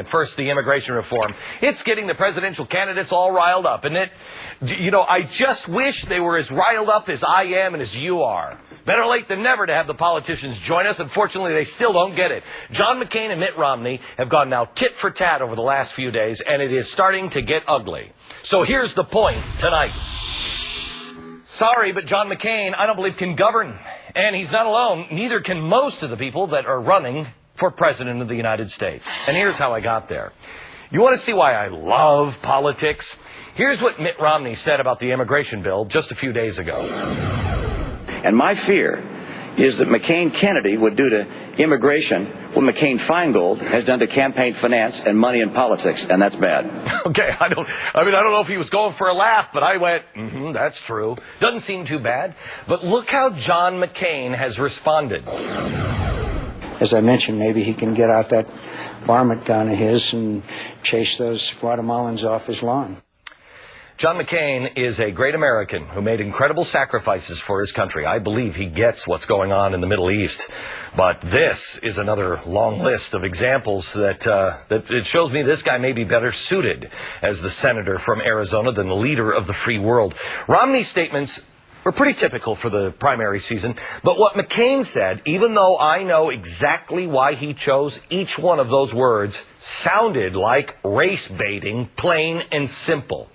First, the immigration reform. It's getting the presidential candidates all riled up, isn't it? You know, I just wish they were as riled up as I am and as you are. Better late than never to have the politicians join us. Unfortunately, they still don't get it. John McCain and Mitt Romney have gone now tit for tat over the last few days, and it is starting to get ugly. So here's the point tonight. Sorry, but John McCain, I don't believe, can govern. And he's not alone. Neither can most of the people that are running for president of the United States. And here's how I got there. You want to see why I love politics? Here's what Mitt Romney said about the immigration bill just a few days ago. And my fear is that McCain-Kennedy would do to immigration what McCain-Feingold has done to campaign finance and money in politics, and that's bad. Okay, I don't know if he was going for a laugh, but I went, that's true. Doesn't seem too bad. But look how John McCain has responded. As I mentioned, maybe he can get out that varmint gun of his and chase those Guatemalans off his lawn. John McCain is a great American who made incredible sacrifices for his country. I believe he gets what's going on in the Middle East. But this is another long list of examples that it shows me this guy may be better suited as the senator from Arizona than the leader of the free world. Romney's statements were pretty typical for the primary season, but what McCain said, even though I know exactly why he chose each one of those words, sounded like race baiting, plain and simple.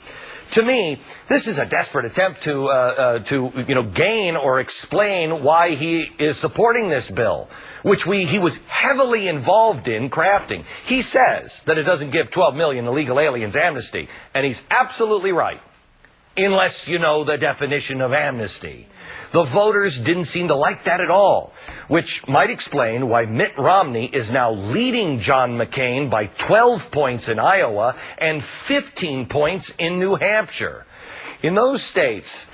To me, this is a desperate attempt to gain or explain why he is supporting this bill, which he was heavily involved in crafting. He says that it doesn't give 12 million illegal aliens amnesty, and he's absolutely right. Unless you know the definition of amnesty. The voters didn't seem to like that at all, which might explain why Mitt Romney is now leading John McCain by 12 points in Iowa and 15 points in New Hampshire. In those states,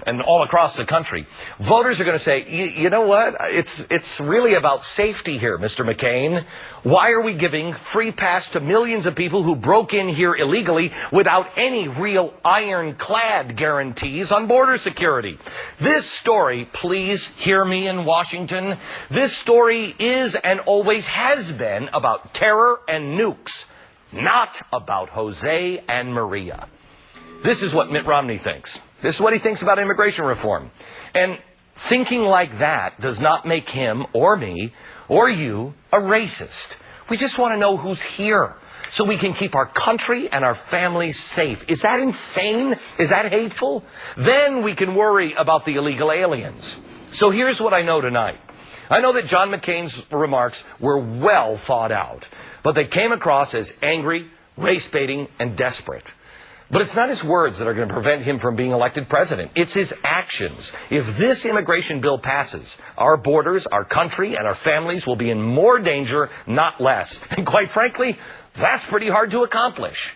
and all across the country, voters are going to say, you know what, it's really about safety here, Mr. McCain. Why are we giving free pass to millions of people who broke in here illegally without any real ironclad guarantees on border security? This story, please hear me in Washington, this story is and always has been about terror and nukes, not about Jose and Maria. This is what Mitt Romney thinks. This is what he thinks about immigration reform. And thinking like that does not make him or me or you a racist. We just want to know who's here so we can keep our country and our families safe. Is that insane? Is that hateful? Then we can worry about the illegal aliens. So here's what I know tonight. I know that John McCain's remarks were well thought out, but they came across as angry, race-baiting, and desperate. But it's not his words that are going to prevent him from being elected president. It's his actions. If this immigration bill passes, our borders, our country, and our families will be in more danger, not less. And quite frankly, that's pretty hard to accomplish.